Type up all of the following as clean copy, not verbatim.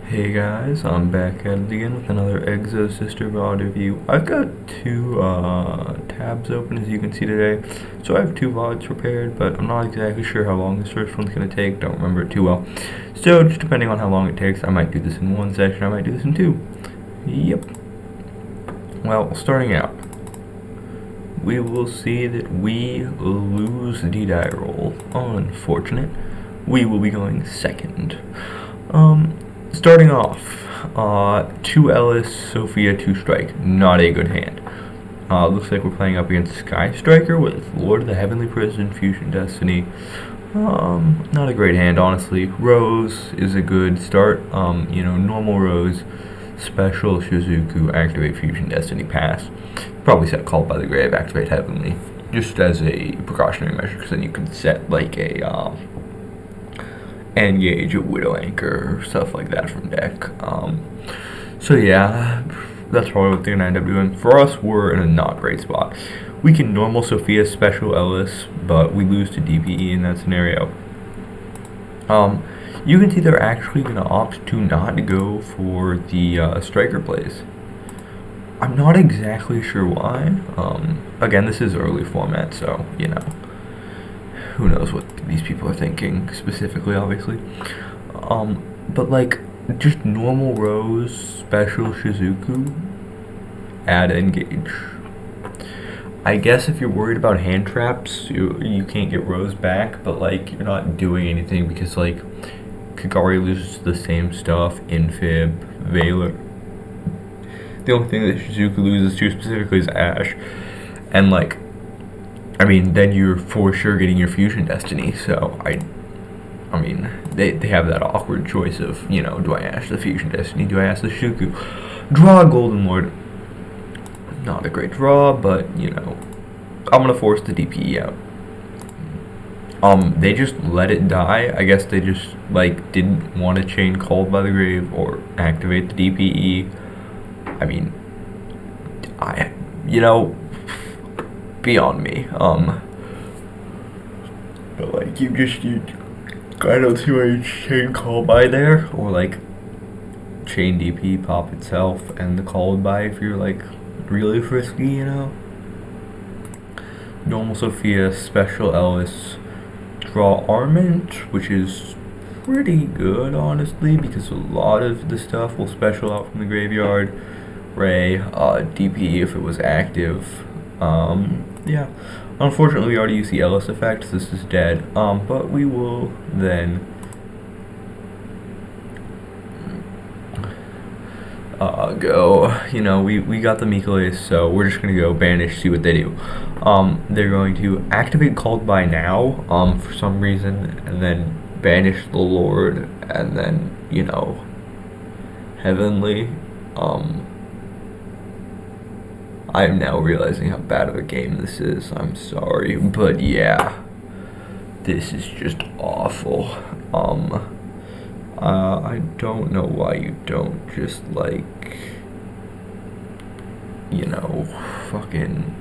Hey guys, I'm back at it again with another exosister VOD review. I've got two tabs open as you can see today, so I have two VODs prepared, but I'm not exactly sure how long this first one's going to take, don't remember it too well. So just depending on how long it takes, I might do this in one session, I might do this in two. Yep. Well, starting out, we will see that we lose the die roll. Unfortunate. We will be going second. Starting off, 2 Ellis, Sophia, 2 Strike. Not a good hand. Looks like we're playing up against Sky Striker with Lord of the Heavenly Prison, Fusion Destiny. Not a great hand, honestly. Rose is a good start. Normal Rose, Special, Shizuku, Activate Fusion Destiny, pass. Probably set Called by the Grave, Activate Heavenly. Just as a precautionary measure, because then you can set like a, engage a Widow Anchor or stuff like that from deck. So yeah, that's probably what they're gonna end up doing. For us, we're in a not great spot. We can normal Sophia, special Ellis, but we lose to DPE in that scenario. You can see they're actually gonna opt to not go for the striker plays. I'm not exactly sure why. Again, this is early format, so who knows what these people are thinking specifically, obviously. But like, just normal Rose, special Shizuku, add engage. I guess if you're worried about hand traps, you can't get Rose back, but like, you're not doing anything because like, Kagari loses the same stuff, Infib, Valor. The only thing that Shizuku loses to specifically is Ash, and like, then you're for sure getting your Fusion Destiny, so they have that awkward choice of, do I ask the Fusion Destiny, do I ask the Shizuku? Draw a Golden Lord. Not a great draw, but, I'm gonna force the DPE out. They just let it die. I guess they just, didn't want to chain Called by the Grave or activate the DPE. Beyond me. But like, I don't see why you chain Called by there, or like chain DP pop itself and the Called by if you're like really frisky, Normal Sophia, special Ellis, draw Armament, which is pretty good honestly because a lot of the stuff will special out from the graveyard. Ray, DP if it was active. Yeah. Unfortunately, we already used the Ellis effect. This is dead. But we will then go. We got the Mikolas, so we're just gonna go banish, see what they do. They're going to activate Called by now, for some reason, and then banish the Lord, and then Heavenly. I am now realizing how bad of a game this is. I'm sorry, but yeah, this is just awful. I don't know why you don't just fucking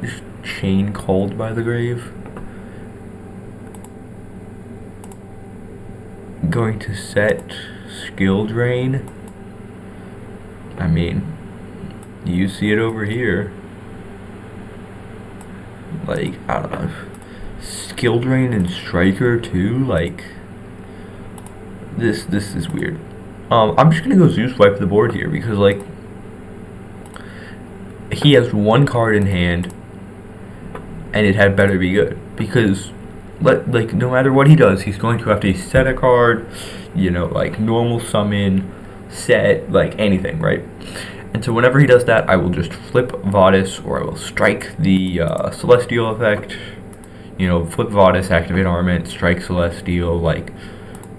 just chain Called by the Grave. Going to set Skill Drain. You see it over here. I don't know. Skill Drain and Striker too, this is weird. I'm just gonna go Zeus wipe the board here because he has one card in hand and it had better be good because no matter what he does, he's going to have to set a card, normal summon, set, anything, right? And so whenever he does that, I will just flip Vadis, or I will strike the Celestial effect. Flip Vadis, activate Armament, strike Celestial,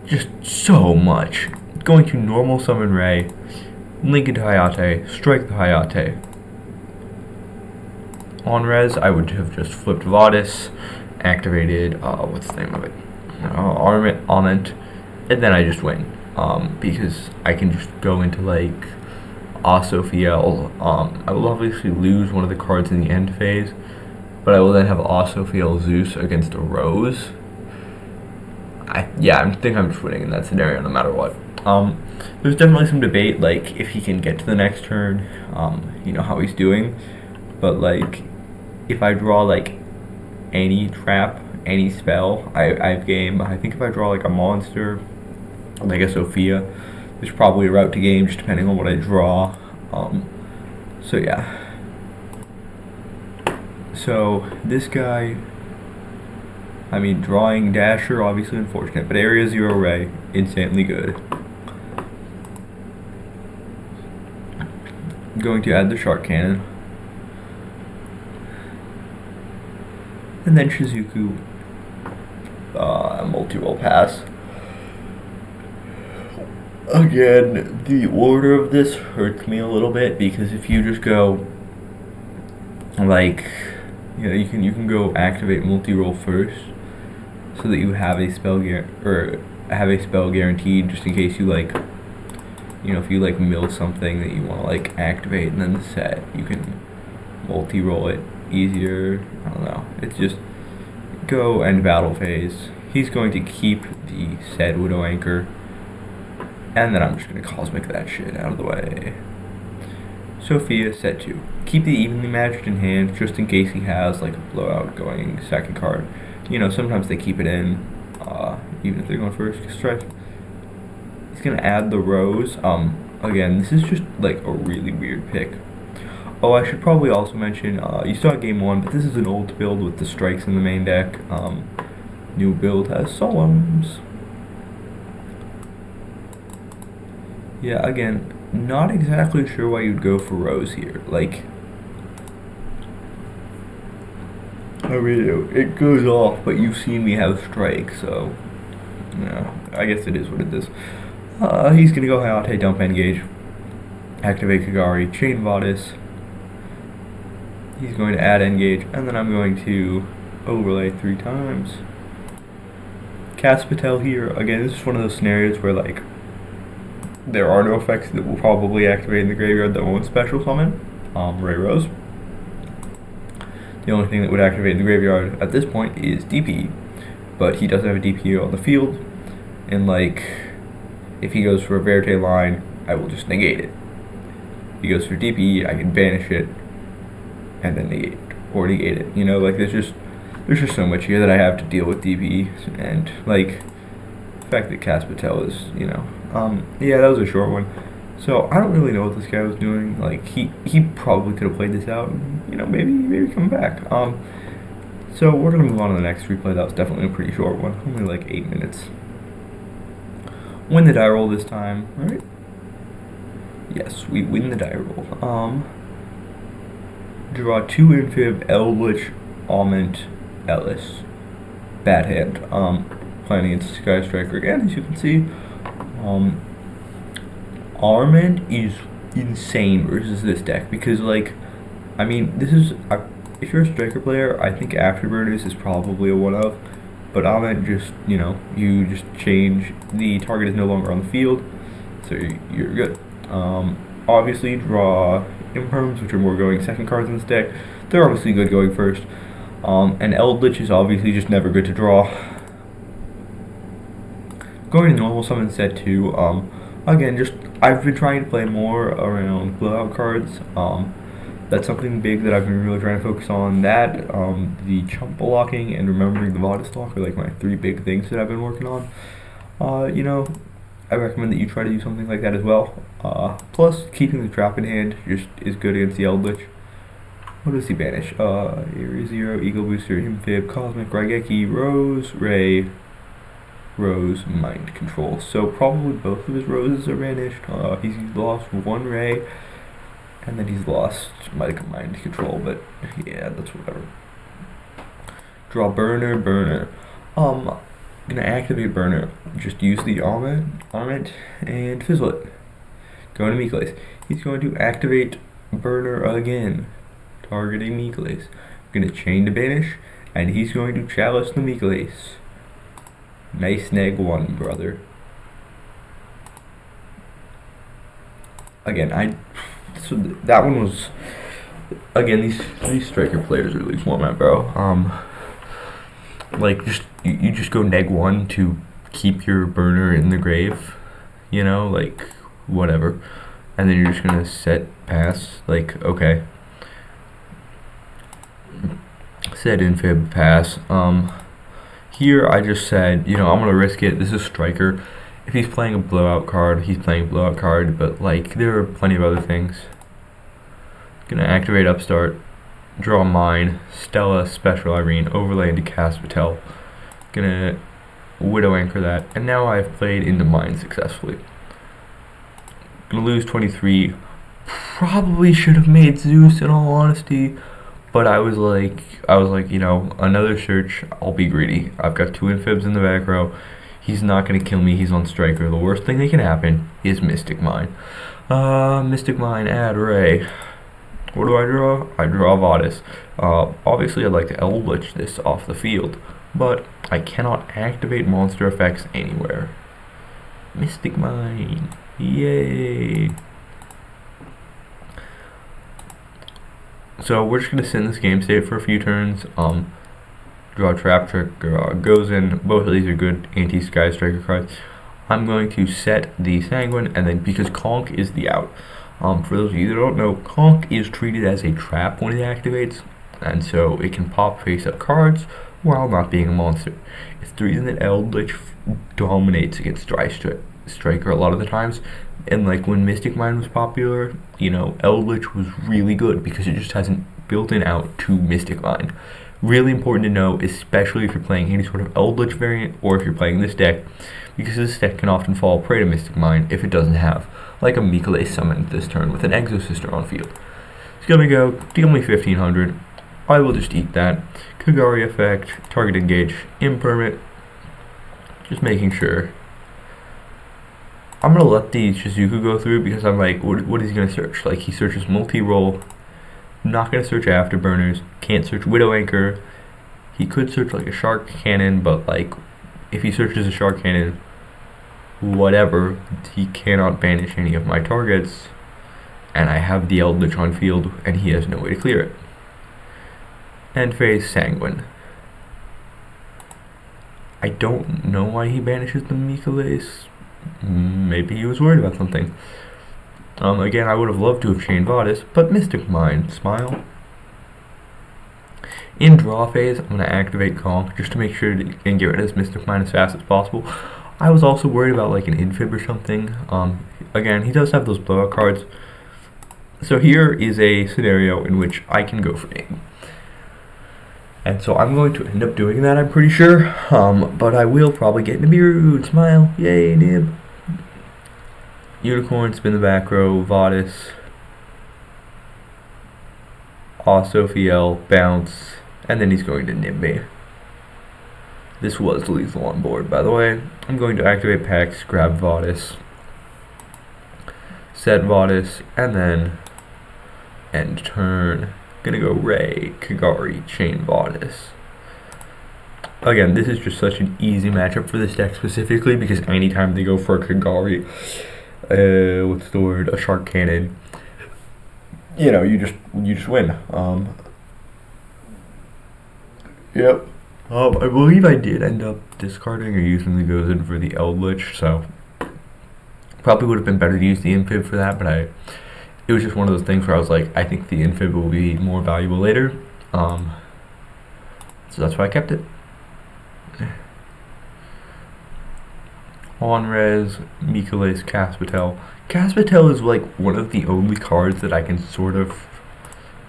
just so much. Going to normal summon Ray, link into Hayate, strike the Hayate. On res, I would have just flipped Vadis, activated, what's the name of it? Armament, and then I just win. Because I can just go into Osophiel. I will obviously lose one of the cards in the end phase, but I will then have Osophiel Zeus against a Rose. I think I'm just winning in that scenario no matter what. There's definitely some debate, like, if he can get to the next turn, how he's doing. But, like, if I draw, like, any trap, any spell, I've game. I think if I draw, like, a monster, like a Sophia, there's probably a route to game, just depending on what I draw. So, yeah. So, this guy, drawing Dasher, obviously unfortunate, but Area 0 Ray, insanely good. I'm going to add the Shark Cannon. And then Shizuku, multi-roll pass. Again, the order of this hurts me a little bit, because if you just go, like, you can go activate multi-roll first, so that you have a spell guaranteed, just in case you, like, if you, like, mill something that you want to, like, activate and then set, you can multi-roll it easier. I don't know. It's just go end battle phase. He's going to keep the said Widow Anchor, and then I'm just going to Cosmic that shit out of the way. Sophia, set 2. Keep the evenly matched in hand, just in case he has, like, a blowout going second card. Sometimes they keep it in, even if they're going first. Strike. He's going to add the Rose. Again, this is just, like, a really weird pick. Oh, I should probably also mention, you saw game 1, but this is an old build with the strikes in the main deck. New build has Solemns. Yeah, again, not exactly sure why you'd go for Rose here. Like, it goes off, but you've seen me have strike, so, I guess it is what it is. He's gonna go Hayate, dump Engage, activate Kagari, chain Bodice. He's going to add Engage, and then I'm going to overlay 3 times. Cast Patel here. Again, this is one of those scenarios where, like, there are no effects that will probably activate in the graveyard that won't special summon. Ray Rose. The only thing that would activate in the graveyard at this point is DP, but he doesn't have a DP on the field, and, like, if he goes for a Verite line, I will just negate it. If he goes for DP, I can banish it, and then negate it. Like, there's just so much here that I have to deal with DP, and, like, the fact that Cast Patel is, yeah, that was a short one. So I don't really know what this guy was doing. Like, he probably could have played this out, and, maybe come back. So we're gonna move on to the next replay. That was definitely a pretty short one, only like 8 minutes. Win the die roll this time, right? Yes, we win the die roll. Draw 2 Infib, Eldlich, Almond, Ellis. Bad hand. Playing against Sky Striker again, as you can see. Armand is insane versus this deck, because, like, this is, if you're a Striker player, I think Afterburners is probably a one-of, but Armand just, you just change, the target is no longer on the field, so you're good. Obviously, draw Imperms, which are more going second cards in this deck. They're obviously good going first. And Eldlich is obviously just never good to draw. Going to normal summon set 2. Again, I've been trying to play more around blowout cards. That's something big that I've been really trying to focus on. That, the chump blocking, and remembering the Vada Stalk are, like, my 3 big things that I've been working on. I recommend that you try to do something like that as well. Plus, keeping the trap in hand just is good against the Eldlich. What does he banish? Area 0, Eagle Booster, Infib, Cosmic, Raigeki, Rose, Ray, Rose, Mind Control. So probably both of his Roses are banished. He's lost 1 Ray, and then he's lost Mind Control, but yeah, that's whatever. Draw Burner. Gonna activate Burner. Just use the Armament, and fizzle it. Going to Mikles. He's going to activate Burner again, targeting Mikles. Gonna chain to banish, and he's going to chalice the Mikles. Nice neg 1, brother. Again, so that one was, again, these Striker players are really format, bro. Like, you just go neg 1 to keep your Burner in the grave. you know, like, whatever. And then you're just gonna set pass, like, okay. Set infib pass. Here I just said, you know, I'm gonna risk it. This is striker. If he's playing a blowout card, he's playing a blowout card, but like there are plenty of other things. Gonna activate upstart, draw mine, Stella, special Irene, overlay into Caspitel. Gonna widow anchor that, and now I've played into mine successfully. Gonna lose 23. Probably should have made Zeus in all honesty, but I was like, you know, another search. I'll be greedy. I've got 2 infibs in the back row. He's not gonna kill me. He's on striker. The worst thing that can happen is Mystic Mine. Mystic Mine, add Ray. What do I draw? I draw Vadis. Obviously, I'd like to eldlich this off the field, but I cannot activate monster effects anywhere. Mystic Mine. Yay! So we're just gonna sit in this game state for a few turns. Draw Trap Trick goes in. Both of these are good anti-Sky Striker cards. I'm going to set the Sanguine, and then because Conk is the out. For those of you that don't know, Conk is treated as a trap when it activates, and so it can pop face-up cards while not being a monster. It's the reason that Eldlich dominates against Striker a lot of the times. And like when Mystic Mine was popular, you know, Eldlich was really good because it just hasn't built-in out to Mystic Mine. Really important to know, especially if you're playing any sort of Eldlich variant or if you're playing this deck, because this deck can often fall prey to Mystic Mine if it doesn't have like a Mikale summon this turn with an Exosister on field. It's gonna go, deal me 1500. I will just eat that. Kagari effect, target engage, impermanent. Just making sure. I'm gonna let the Shizuku go through because I'm like, what is he gonna search? Like, he searches multi-roll. Not gonna search afterburners. Can't search Widow Anchor. He could search like a Shark Cannon, but like, if he searches a Shark Cannon, whatever, he cannot banish any of my targets. And I have the Eldlich on field, and he has no way to clear it. End phase Sanguine. I don't know why he banishes the Mikales. Maybe he was worried about something. Again, I would have loved to have chained Vadis, but Mystic Mine, smile. In draw phase, I'm going to activate Conk just to make sure that you can get rid of this Mystic Mine as fast as possible. I was also worried about like an infib or something. Again, he does have those blowout cards. So here is a scenario in which I can go for Nib. And so I'm going to end up doing that, I'm pretty sure. But I will probably get Nibiru. Smile. Yay, Nib. Unicorn, spin the back row, Vadis. Sophiel, bounce. And then he's going to Nib me. This was lethal on board, by the way. I'm going to activate Pax, grab Vadis. Set Vadis, and then end turn. Gonna go Ray, Kagari, chain Vadis. Again, this is just such an easy matchup for this deck specifically because anytime they go for a Kagari, what's the word? A Shark Cannon. You know, you just win. Yep. I believe I did end up discarding or using the goes in for the Eldlich, so probably would have been better to use the infib for that, but it was just one of those things where I was like, I think the infib will be more valuable later. So that's why I kept it. On res, Mikales, Caspitel. Caspitel is like one of the only cards that I can sort of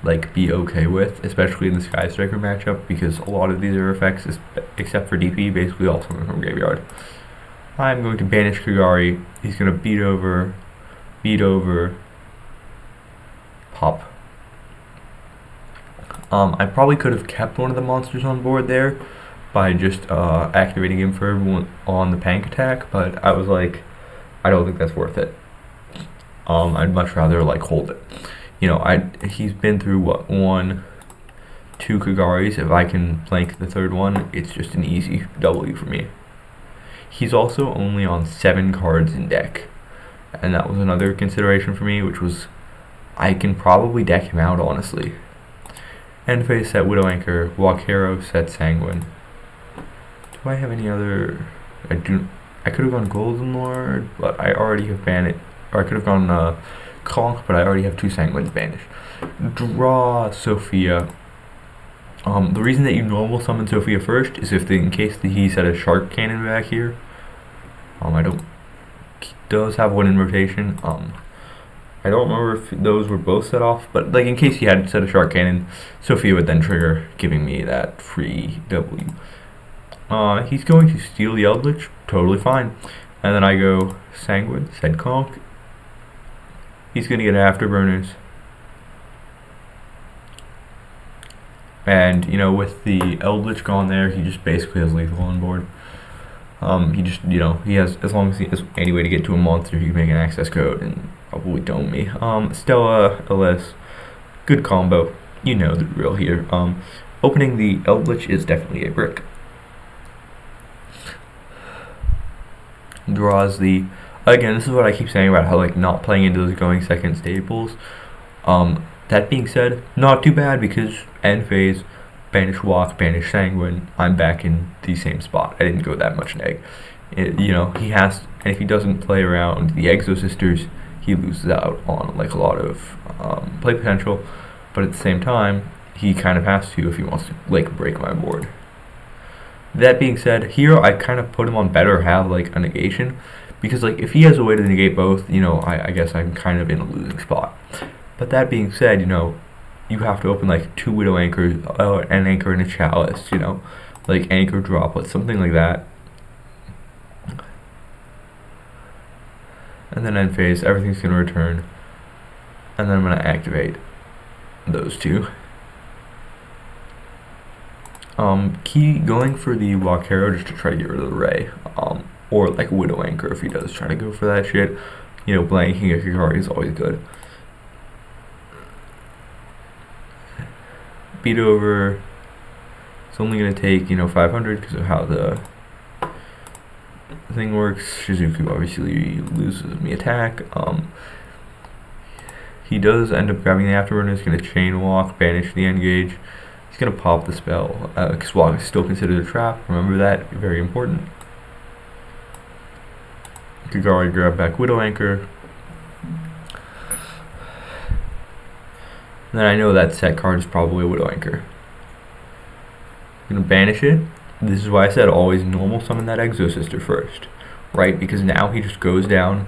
like be okay with, especially in the Sky Striker matchup, because a lot of these are effects, except for DP, basically all coming from graveyard. I'm going to banish Kagari. He's going to beat over, pop. I probably could have kept one of the monsters on board there by just activating him for everyone on the Pank attack, but I was like, I don't think that's worth it. I'd much rather like hold it. You know, he's been through what, 1, 2 Kagaris. If I can plank the third one, it's just an easy W for me. He's also only on 7 cards in deck, and that was another consideration for me, which was I can probably deck him out, honestly. End phase, set Widow Anchor, walk Hero, set Sanguine. Do I have any other? I do. I could have gone Golden Lord, but I already have banned it. Or I could have gone Conk, but I already have 2 Sanguines banished. Draw Sophia. The reason that you normal summon Sophia first is if in case he set a Shark Cannon back here. I don't. He does have one in rotation. I don't remember if those were both set off, but like in case he had set a Shark Cannon, Sophia would then trigger, giving me that free W. He's going to steal the Eldlich, totally fine. And then I go Sanguine, said Conk. He's going to get Afterburners. And, you know, with the Eldlich gone there, he just basically has lethal on board. He just, you know, he has, as long as he has any way to get to a monster, he can make an access code and probably dome me. Stella, Ellis, good combo. You know the drill here. Opening the Eldlich is definitely a brick. Draws the, again, this is what I keep saying about how, like, not playing into those going second staples. That being said, not too bad because end phase, banish walk, banish sanguine, I'm back in the same spot. I didn't go that much neg. You know, he has, and if he doesn't play around the exosisters, he loses out on like a lot of play potential, but at the same time, he kind of has to if he wants to like break my board. That being said, here I kind of put him on better have like a negation, because like if he has a way to negate both, you know, I guess I'm kind of in a losing spot. But that being said, you know, you have to open like 2 Widow Anchors, an Anchor and a Chalice, you know, like Anchor Droplet, something like that. And then end phase, everything's going to return. And then I'm going to activate those 2. Key going for the Walkero just to try to get rid of the Ray. Or like Widow Anchor if he does try to go for that shit. You know, blanking a Kikari is always good. Beat over. It's only going to take, you know, 500 because of how the thing works. Shizuku obviously loses me attack. He does end up grabbing the Afterburner. He's going to chain walk, banish the engage. He's going to pop the spell. Because walk is still considered a trap. Remember that, very important. Kagari grab back Widow Anchor. Then I know that set card is probably a Widow Anchor. I'm going to banish it. This is why I said always normal summon that Exosister first. Right? Because now he just goes down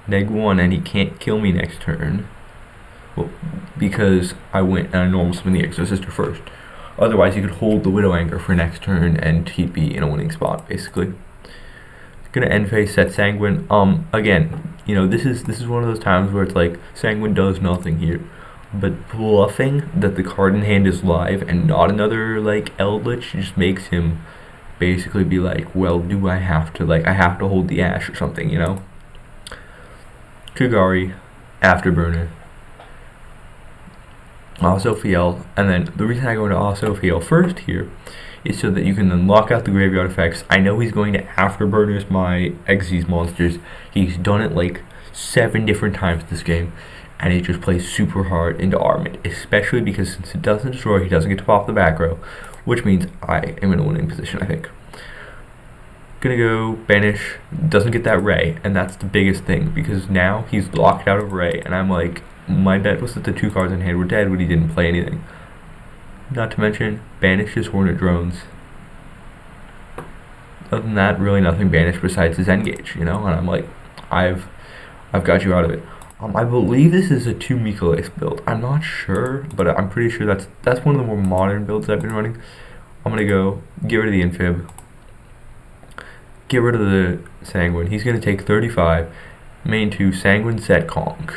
-1 and he can't kill me next turn. Well, because I went and I normal summon the Exosister first. Otherwise he could hold the Widow Anchor for next turn and he'd be in a winning spot basically. Gonna end phase, set Sanguine. Again, you know, this is one of those times where it's like Sanguine does nothing here. But bluffing that the card in hand is live and not another like Eldlich just makes him basically be like, well, do I have to, like, I have to hold the Ash or something, you know? Kagari, Afterburner, Osophiel, and then the reason I go into Osophiel first here is so that you can then lock out the graveyard effects. I know he's going to Afterburners my Xyz monsters. He's done it like 7 different times this game. And it just plays super hard into Armament, especially because since it doesn't destroy, he doesn't get to pop the back row, which means I am in a winning position, I think. Gonna go banish, doesn't get that Ray, and that's the biggest thing, because now he's locked out of Ray, and I'm like, my bet was that the 2 cards in hand were dead, but he didn't play anything. Not to mention, banish his Hornet Drones. Other than that, really nothing banished besides his Engage, you know, and I'm like, I've got you out of it. I believe this is a 2 Mikolas build. I'm not sure, but I'm pretty sure that's one of the more modern builds I've been running. I'm going to go get rid of the Infib. Get rid of the Sanguine. He's going to take 35. Main 2, Sanguine, set Conk.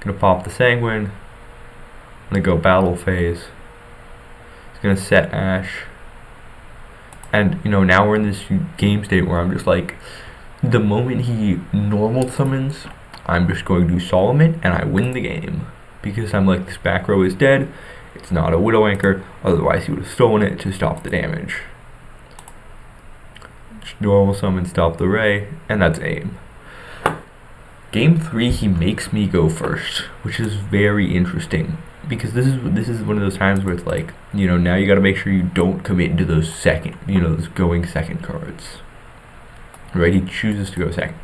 Going to pop the Sanguine. I'm going to go battle phase. He's going to set Ash. And, you know, now we're in this game state where I'm just like, the moment he normal summons, I'm just going to Solomon and I win the game. Because I'm like, this back row is dead. It's not a Widow Anchor. Otherwise he would have stolen it to stop the damage. Just normal summon, stop the Ray, and that's aim. Game 3 he makes me go first, which is very interesting. Because this is one of those times where it's like, you know, now you gotta make sure you don't commit into those those going second cards. right? He chooses to go second,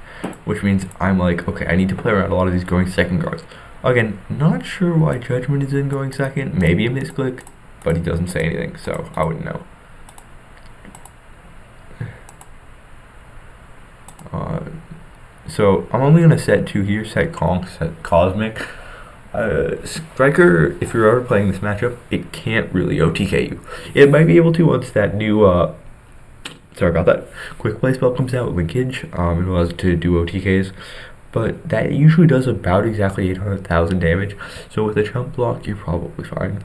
which means I'm like, okay, I need to play around a lot of these going second cards. Again, not sure why Judgment is in going second. Maybe a misclick, but he doesn't say anything, so I wouldn't know. So I'm only gonna set 2 here, set Conk, set Cosmic. Striker, if you're ever playing this matchup, it can't really OTK you. It might be able to once that new, sorry about that, quick play spell comes out with Linkage. It allows it to do OTKs, but that usually does about exactly 800,000 damage. So with a jump block, you're probably fine.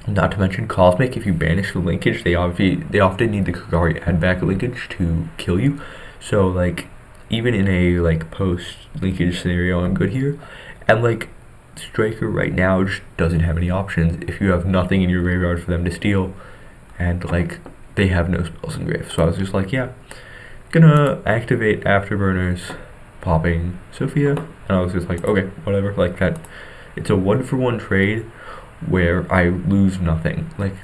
Not to mention Cosmic, if you banish the Linkage, they often need the Kagari add back Linkage to kill you. So like, even in a like post Linkage scenario, I'm good here. And like, Striker right now just doesn't have any options if you have nothing in your graveyard for them to steal, and like they have no spells in grave. So I was just like, yeah, gonna activate Afterburners, popping Sophia, and I was just like, okay, whatever, like that. It's a 1-for-1 trade where I lose nothing. Like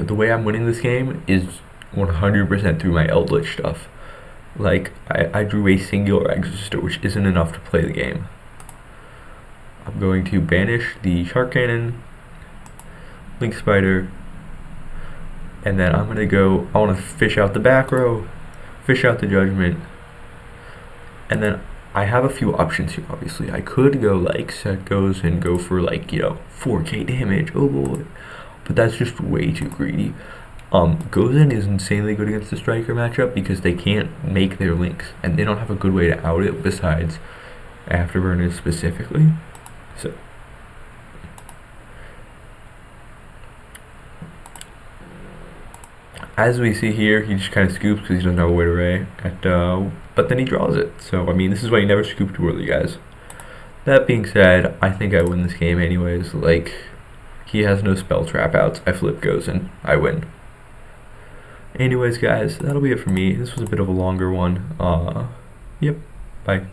the way I'm winning this game is 100% through my eldlich stuff. Like I drew a singular exosister, which isn't enough to play the game. I'm going to banish the Shark Cannon, Link Spider, and then I'm gonna go, I wanna fish out the back row, fish out the Judgment, and then I have a few options here, obviously. I could go like set goes and go for like, 4k damage, oh boy, but that's just way too greedy. Gozen is insanely good against the Striker matchup because they can't make their links, and they don't have a good way to out it besides Afterburners specifically. So as we see here, he just kind of scoops because he doesn't have a way to Ray, but then he draws it. So I mean, this is why you never scoop too early, guys. That being said, I think I win this game anyways. Like, he has no spell trap outs. I flip Gozen, I win. Anyways, guys, that'll be it for me. This was a bit of a longer one. Yep, bye.